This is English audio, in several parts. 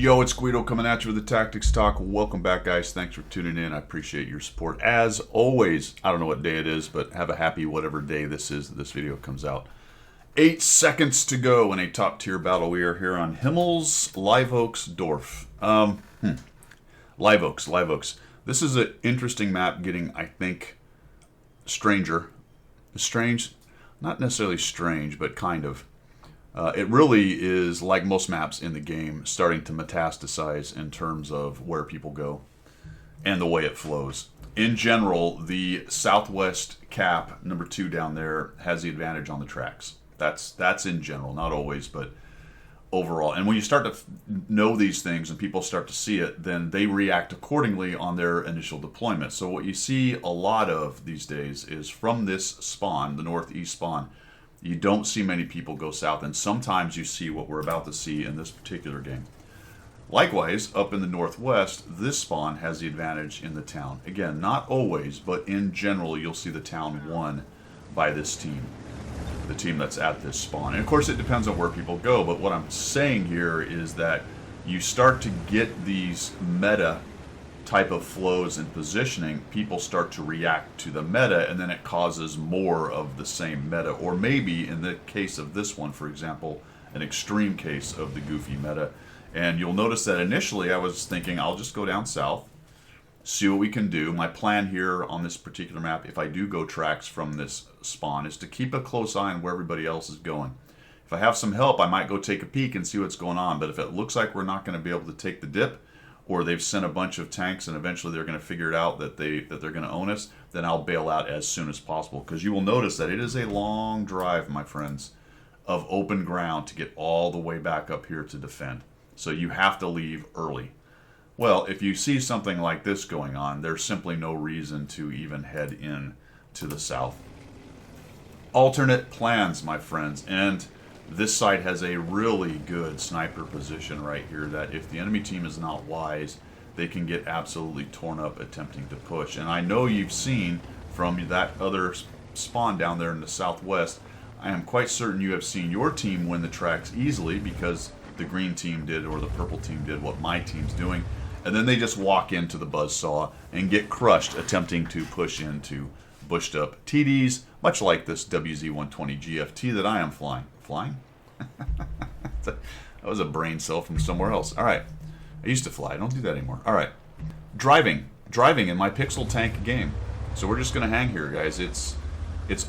Yo, it's Guido coming at you with the Tactics Talk. Welcome back, guys. Thanks for tuning in. I appreciate your support. As always, I don't know what day it is, but have a happy whatever day this is that this video comes out. 8 seconds to go in a top-tier battle. We are here on Himmel's Live Oaks Dorf. Live Oaks. This is an interesting map getting, I think, stranger. Strange, not necessarily strange, but kind of. It really is, like most maps in the game, starting to metastasize in terms of where people go and the way it flows. In general, the southwest cap, number 2 down there, has the advantage on the tracks. That's in general, not always, but overall. And when you start to know these things and people start to see it, then they react accordingly on their initial deployment. So what you see a lot of these days is from this spawn, the northeast spawn, you don't see many people go south, and sometimes you see what we're about to see in this particular game. Likewise, up in the northwest, this spawn has the advantage in the town. Again, not always, but in general, you'll see the town won by this team, the team that's at this spawn. And of course, it depends on where people go, but what I'm saying here is that you start to get these meta type of flows and positioning, people start to react to the meta, and then it causes more of the same meta. Or maybe, in the case of this one, for example, an extreme case of the goofy meta. And you'll notice that initially I was thinking, I'll just go down south, see what we can do. My plan here on this particular map, if I do go tracks from this spawn, is to keep a close eye on where everybody else is going. If I have some help, I might go take a peek and see what's going on. But if it looks like we're not going to be able to take the dip, or they've sent a bunch of tanks and eventually they're going to figure it out that they're going to own us, then I'll bail out as soon as possible. Because you will notice that it is a long drive, my friends, of open ground to get all the way back up here to defend. So you have to leave early. Well, if you see something like this going on, there's simply no reason to even head in to the south. Alternate plans, my friends, and this site has a really good sniper position right here that if the enemy team is not wise, they can get absolutely torn up attempting to push. And I know you've seen from that other spawn down there in the southwest, I am quite certain you have seen your team win the tracks easily because the green team did or the purple team did what my team's doing. And then they just walk into the buzzsaw and get crushed attempting to push into bushed up TDs, much like this WZ-120 GFT that I am flying. That was a brain cell from somewhere else. All right. I used to fly. I don't do that anymore. All right. Driving in my Pixel Tank game. So we're just going to hang here, guys. It's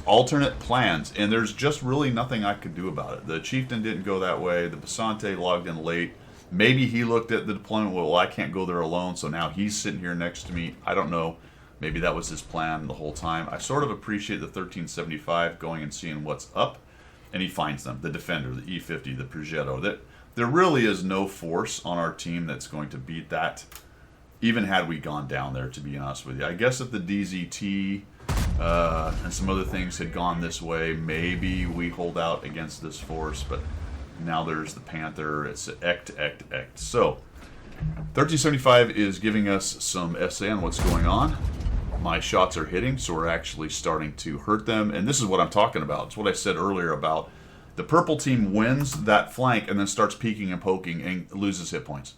alternate plans, and there's just really nothing I could do about it. The Chieftain didn't go that way. The Basante logged in late. Maybe he looked at the deployment. Well, I can't go there alone, so now he's sitting here next to me. I don't know. Maybe that was his plan the whole time. I sort of appreciate the 1375 going and seeing what's up. And he finds them, the Defender, the E50, the Progetto. There really is no force on our team that's going to beat that, even had we gone down there, to be honest with you. I guess if the DZT and some other things had gone this way, maybe we hold out against this force, but now there's the Panther. It's ect. So, 1375 is giving us some essay on what's going on. My shots are hitting, so we're actually starting to hurt them. And this is what I'm talking about. It's what I said earlier about the purple team wins that flank and then starts peeking and poking and loses hit points.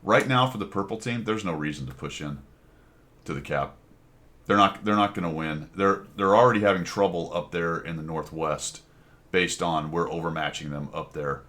Right now for the purple team, there's no reason to push in to the cap. They're not going to win. They're already having trouble up there in the northwest based on we're overmatching them up there.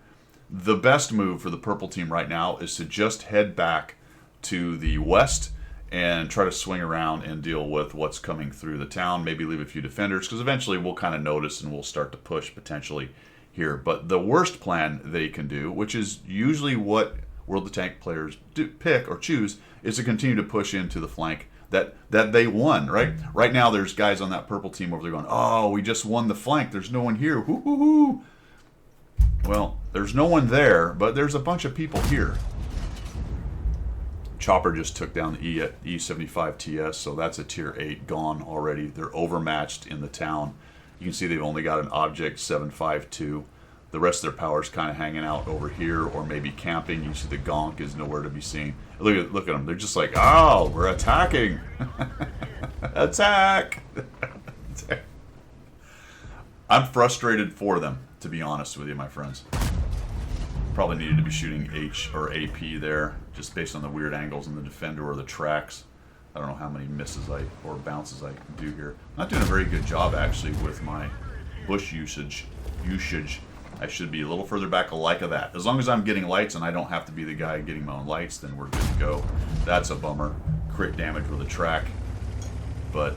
The best move for the purple team right now is to just head back to the west and try to swing around and deal with what's coming through the town. Maybe leave a few defenders, because eventually we'll kind of notice and we'll start to push potentially here. But the worst plan they can do, which is usually what World of Tank players pick or choose, is to continue to push into the flank that they won, right? Right now there's guys on that purple team over there going, oh, we just won the flank. There's no one here. Hoo, hoo, hoo. Well, there's no one there, but there's a bunch of people here. Chopper just took down the E75 TS, so that's a tier 8 gone already. They're overmatched in the town. You can see they've only got an object 752. The rest of their power's kind of hanging out over here or maybe camping. You see the Gonk is nowhere to be seen. Look at them. They're just like, oh, we're attacking. Attack. I'm frustrated for them, to be honest with you, my friends. Probably needed to be shooting H or AP there, just based on the weird angles in the defender or the tracks. I don't know how many misses or bounces I can do here. I'm not doing a very good job actually with my bush usage. I should be a little further back like that. As long as I'm getting lights and I don't have to be the guy getting my own lights, then we're good to go. That's a bummer. Crit damage with a track. But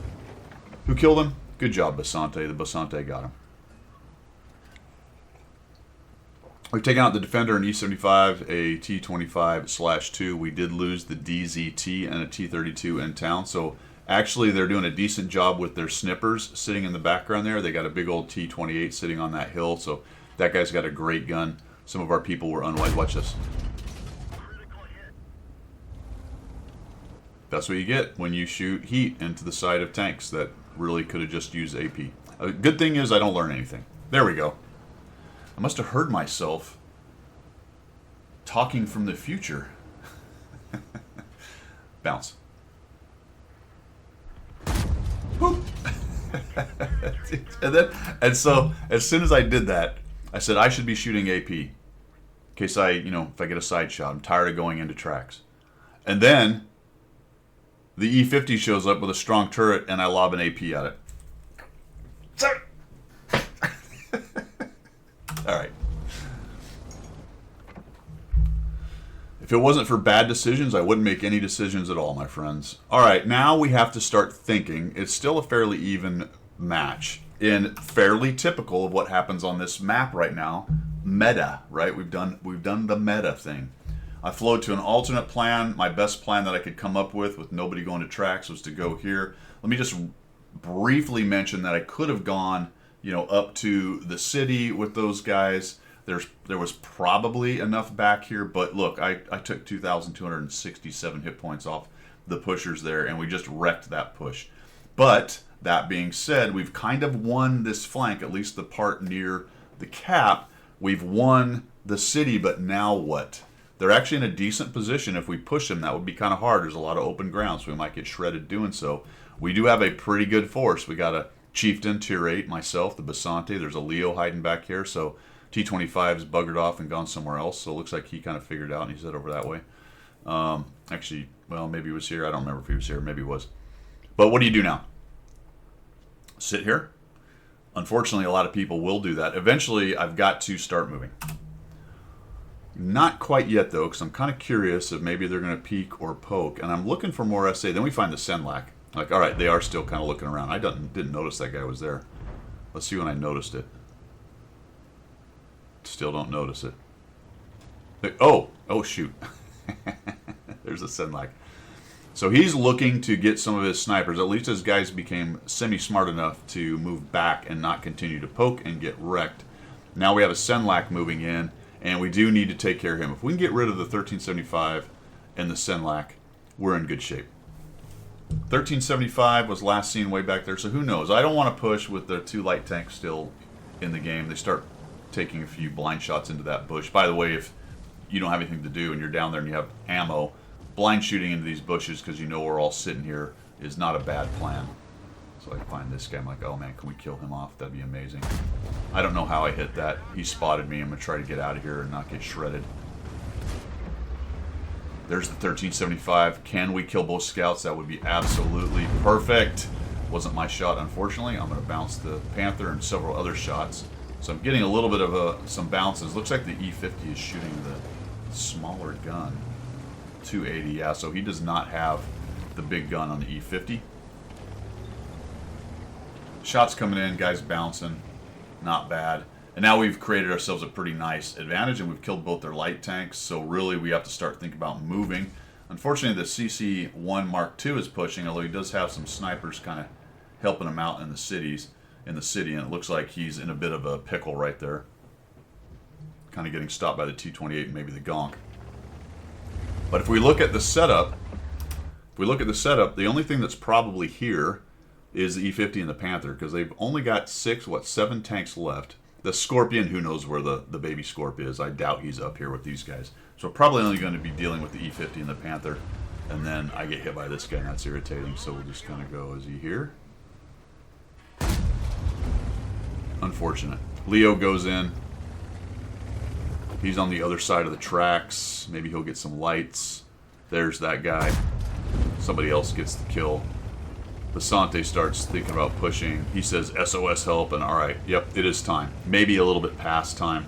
who killed him? Good job, Basante. The Basante got him. We've taken out the Defender in E75, a T25/2. We did lose the DZT and a T32 in town. So actually they're doing a decent job with their snippers sitting in the background there. They got a big old T28 sitting on that hill. So that guy's got a great gun. Some of our people were unwise. Watch this. That's what you get when you shoot heat into the side of tanks that really could have just used AP. A good thing is I don't learn anything. There we go. I must have heard myself talking from the future. Bounce. Whoop. and so as soon as I did that, I said I should be shooting AP in case if I get a side shot. I'm tired of going into tracks. And then the E50 shows up with a strong turret and I lob an AP at it. Sorry. All right. If it wasn't for bad decisions, I wouldn't make any decisions at all, my friends. All right, now we have to start thinking. It's still a fairly even match, and fairly typical of what happens on this map right now. Meta, right? We've done the meta thing. I flowed to an alternate plan. My best plan that I could come up with nobody going to tracks, was to go here. Let me just briefly mention that I could have gone, up to the city with those guys. There was probably enough back here, but look, I took 2,267 hit points off the pushers there, and we just wrecked that push. But that being said, we've kind of won this flank, at least the part near the cap. We've won the city, but now what? They're actually in a decent position. If we push them, that would be kind of hard. There's a lot of open ground, so we might get shredded doing so. We do have a pretty good force. We got a Chieftain, Tier 8, myself, the Basante. There's a Leo hiding back here, so T25's buggered off and gone somewhere else, so it looks like he kind of figured out and he's headed over that way. Actually, well, maybe he was here. I don't remember if he was here. Maybe he was. But what do you do now? Sit here? Unfortunately, a lot of people will do that. Eventually, I've got to start moving. Not quite yet, though, because I'm kind of curious if maybe they're going to peek or poke, and I'm looking for more SA. Then we find the Senlac. Like, all right, they are still kind of looking around. I didn't notice that guy was there. Let's see when I noticed it. Still don't notice it. Oh, shoot. There's a Senlac. So he's looking to get some of his snipers. At least his guys became semi-smart enough to move back and not continue to poke and get wrecked. Now we have a Senlac moving in, and we do need to take care of him. If we can get rid of the 1375 and the Senlac, we're in good shape. 1375 was last seen way back there, so who knows? I don't want to push with the 2 light tanks still in the game. They start taking a few blind shots into that bush. By the way, if you don't have anything to do and you're down there and you have ammo, blind shooting into these bushes because you know we're all sitting here is not a bad plan. So I find this guy, I'm like, oh man, can we kill him off? That'd be amazing. I don't know how I hit that. He spotted me. I'm going to try to get out of here and not get shredded. There's the 1375. Can we kill both scouts? That would be absolutely perfect. Wasn't my shot, unfortunately. I'm going to bounce the Panther and several other shots. So I'm getting a little bit of some bounces. Looks like the E50 is shooting the smaller gun. 280, yeah, so he does not have the big gun on the E50. Shots coming in, guys bouncing. Not bad. And now we've created ourselves a pretty nice advantage, and we've killed both their light tanks, so really we have to start thinking about moving. Unfortunately, the CC-1 Mark II is pushing, although he does have some snipers kind of helping him out in the city, and it looks like he's in a bit of a pickle right there. Kind of getting stopped by the T-28 and maybe the Gonk. But if we look at the setup, the only thing that's probably here is the E50 and the Panther, because they've only got 7 tanks left. The Scorpion, who knows where the baby Scorp is? I doubt he's up here with these guys. So we're probably only going to be dealing with the E50 and the Panther. And then I get hit by this guy, and that's irritating. So we'll just kind of go, is he here? Unfortunate. Leo goes in. He's on the other side of the tracks. Maybe he'll get some lights. There's that guy. Somebody else gets the kill. Basante starts thinking about pushing. He says SOS help, and alright, yep, it is time. Maybe a little bit past time.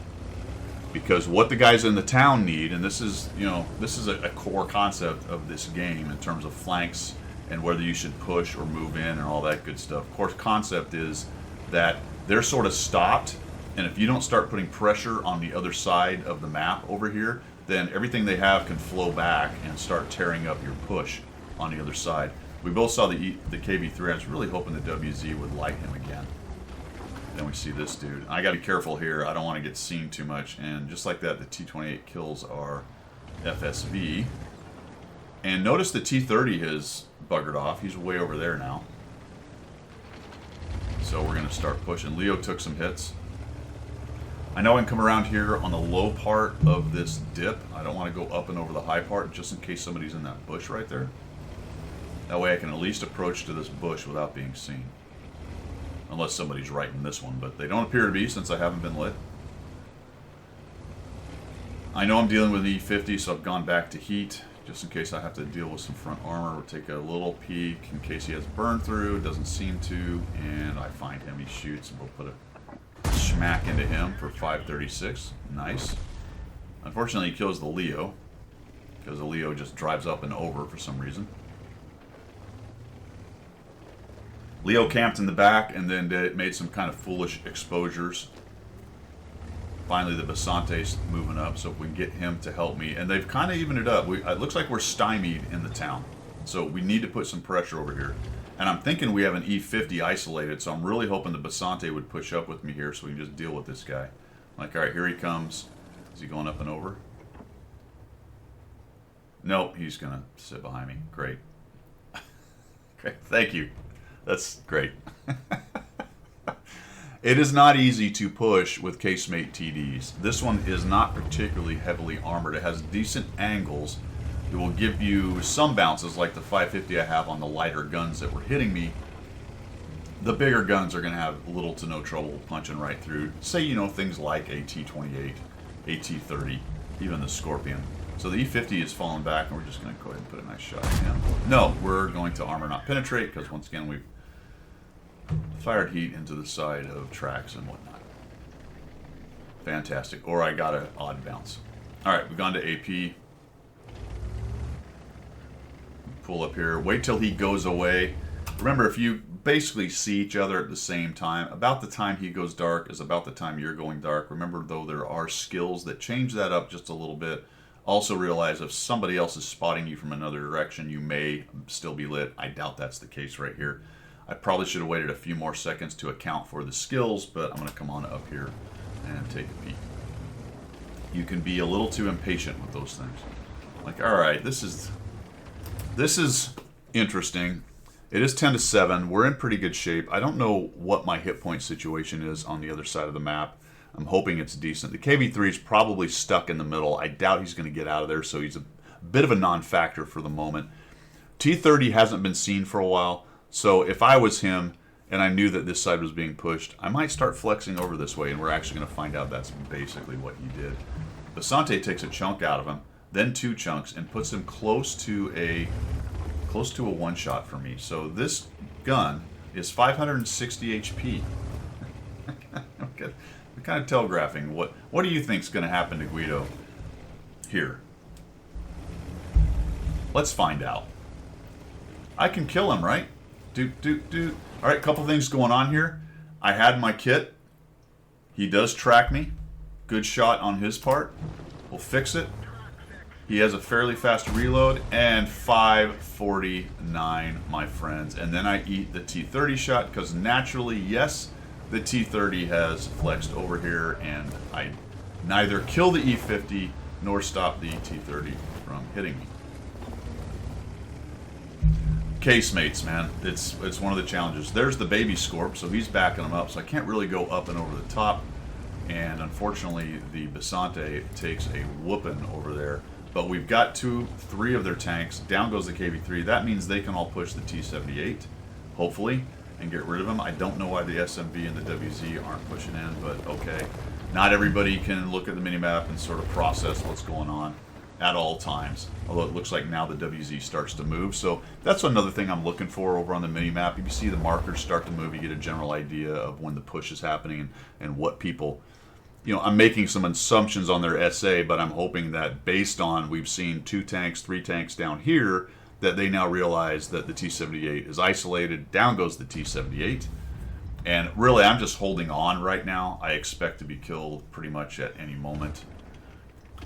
Because what the guys in the town need, and this is, you know, this is a core concept of this game in terms of flanks and whether you should push or move in and all that good stuff. Core concept is that they're sort of stopped, and if you don't start putting pressure on the other side of the map over here, then everything they have can flow back and start tearing up your push on the other side. We both saw the KV-3. I was really hoping the WZ would light him again. Then we see this dude. I gotta be careful here. I don't want to get seen too much. And just like that, the T-28 kills our FSV. And notice the T-30 has buggered off. He's way over there now. So we're gonna start pushing. Leo took some hits. I know I can come around here on the low part of this dip. I don't want to go up and over the high part just in case somebody's in that bush right there. That way I can at least approach to this bush without being seen. Unless somebody's right in this one, but they don't appear to be since I haven't been lit. I know I'm dealing with E50, so I've gone back to heat just in case I have to deal with some front armor. We'll take a little peek in case he has burn through. Doesn't seem to, and I find him. He shoots, and we'll put a smack into him for 536. Nice. Unfortunately, he kills the Leo because the Leo just drives up and over for some reason. Leo camped in the back and then made some kind of foolish exposures. Finally, the Basante's moving up, so if we can get him to help me. And they've kind of evened it up. It looks like we're stymied in the town. So we need to put some pressure over here. And I'm thinking we have an E50 isolated, so I'm really hoping the Basante would push up with me here so we can just deal with this guy. Like, alright, here he comes. Is he going up and over? Nope, he's going to sit behind me. Great. Okay, thank you. That's great. It is not easy to push with casemate TDs. This one is not particularly heavily armored. It has decent angles. It will give you some bounces like the 550 I have on the lighter guns that were hitting me. The bigger guns are going to have little to no trouble punching right through. Say, you know, things like a T-28, a T-30, even the Scorpion. So the E50 is falling back, and we're just going to go ahead and put a nice shot at him. No, we're going to armor not penetrate, because once again we've fired heat into the side of tracks and whatnot. Fantastic. Or I got an odd bounce. Alright, we've gone to AP. Pull up here. Wait till he goes away. Remember, if you basically see each other at the same time, about the time he goes dark is about the time you're going dark. Remember, though, there are skills that change that up just a little bit. Also realize if somebody else is spotting you from another direction, you may still be lit. I doubt that's the case right here. I probably should have waited a few more seconds to account for the skills, but I'm going to come on up here and take a peek. You can be a little too impatient with those things. Like, alright, this is interesting. It is 10-7. We're in pretty good shape. I don't know what my hit point situation is on the other side of the map. I'm hoping it's decent. The KV-3 is probably stuck in the middle. I doubt he's going to get out of there, so he's a bit of a non-factor for the moment. T-30 hasn't been seen for a while, so if I was him and I knew that this side was being pushed, I might start flexing over this way, and we're actually going to find out that's basically what he did. Basante takes a chunk out of him, then 2 chunks, and puts him close to a one-shot for me. So this gun is 560 HP. Okay. I'm kind of telegraphing what do you think is going to happen to Guido here? Let's find out. I can kill him, right? All right, couple things going on here. I had my kit. He does track me. Good shot on his part. We'll fix it. He has a fairly fast reload, and 549, my friends. And then I eat the T-30 shot, because naturally, yes, the T-30 has flexed over here, and I neither kill the E-50 nor stop the T-30 from hitting me. Casemates, man, it's one of the challenges. There's the baby Scorp, so he's backing him up, so I can't really go up and over the top. And unfortunately, the Basante takes a whooping over there. But we've got 3 of their tanks. Down goes the KV-3. That means they can all push the T-78, hopefully. and get rid of them. I don't know why the SMB and the WZ aren't pushing in, but okay. Not everybody can look at the minimap and sort of process what's going on at all times. Although it looks like now the WZ starts to move. So that's another thing I'm looking for over on the minimap. If you see the markers start to move, you get a general idea of when the push is happening and what people... You know, I'm making some assumptions on their SA, but I'm hoping that based on we've seen 2 tanks, 3 tanks down here, that they now realize that the T-78 is isolated. Down goes the T-78. And really, I'm just holding on right now. I expect to be killed pretty much at any moment.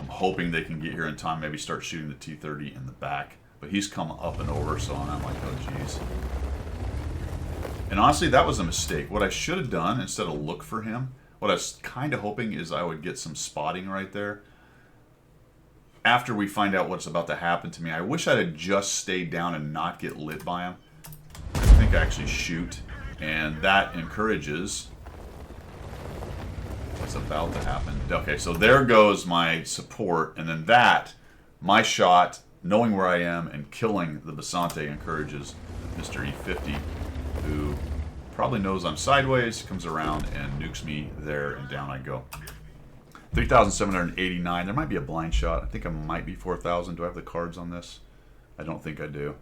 I'm hoping they can get here in time, maybe start shooting the T-30 in the back. But he's come up and over, so I'm like, oh, geez. And honestly, that was a mistake. What I should have done, instead of look for him, what I was kind of hoping is I would get some spotting right there. After we find out what's about to happen to me, I wish I'd have just stayed down and not get lit by him. I think I actually shoot, and that encourages what's about to happen. Okay, so there goes my support, and then that, my shot, knowing where I am and killing the Basante encourages Mr. E50, who probably knows I'm sideways, comes around and nukes me there, and down I go. 3,789. There might be a blind shot. I think I might be 4,000. Do I have the cards on this? I don't think I do.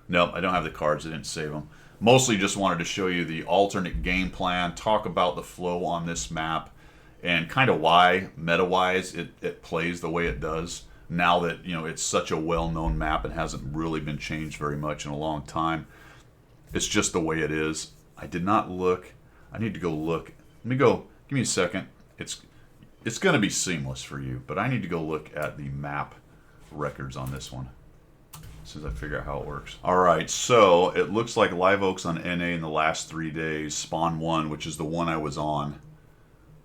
Nope, I don't have the cards. I didn't save them. Mostly just wanted to show you the alternate game plan, talk about the flow on this map, and kind of why, meta-wise, it plays the way it does. Now that, you know, it's such a well-known map and hasn't really been changed very much in a long time. It's just the way it is. I did not look. I need to go look. Let me go. Give me a second. It's going to be seamless for you, but I need to go look at the map records on this one as soon as I figure out how it works. All right, so it looks like Live Oaks on NA in the last 3 days. Spawn 1, which is the one I was on.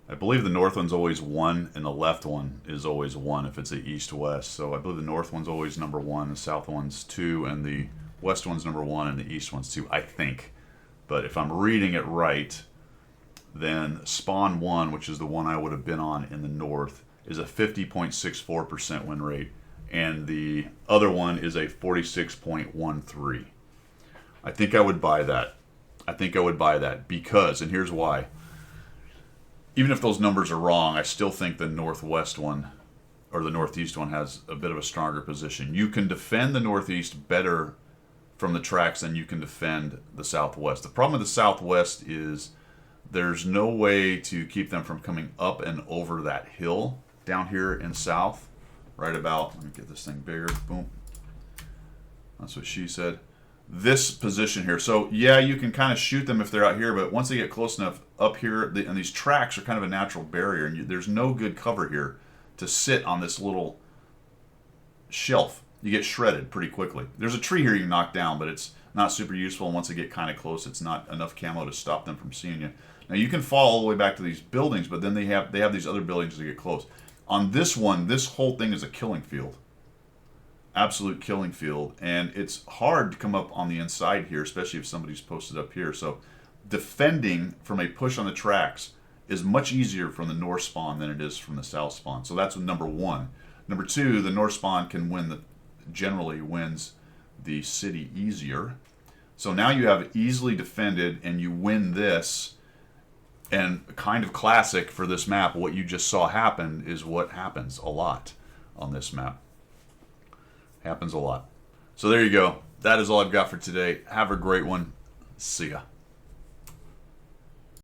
I believe the north one's always 1, and the left one is always 1 if it's a east-west. So I believe the north one's always number 1, the south one's 2, and the west one's number 1, and the east one's 2, I think. But if I'm reading it right, then Spawn 1, which is the one I would have been on in the north, is a 50.64% win rate, and the other one is a 46.13. I think I would buy that. I think I would buy that because, and here's why. Even if those numbers are wrong, I still think the northwest one, or the northeast one, has a bit of a stronger position. You can defend the northeast better from the tracks than you can defend the southwest. The problem with the southwest is there's no way to keep them from coming up and over that hill down here in south. Right about, let me get this thing bigger, boom. That's what she said. This position here. So yeah, you can kind of shoot them if they're out here, but once they get close enough up here, and these tracks are kind of a natural barrier, and there's no good cover here to sit on this little shelf. You get shredded pretty quickly. There's a tree here you can knock down, but it's not super useful, and once they get kind of close, it's not enough camo to stop them from seeing you. Now you can fall all the way back to these buildings, but then they have these other buildings to get close. On this one, this whole thing is a killing field. Absolute killing field, and it's hard to come up on the inside here, especially if somebody's posted up here. So defending from a push on the tracks is much easier from the north spawn than it is from the south spawn. So that's number 1. Number 2, the north spawn can generally wins the city easier. So now you have easily defended and you win this, and kind of classic for this map, what you just saw happen is what happens a lot on this map. Happens a lot. So there you go. That is all I've got for today. Have a great one. See ya.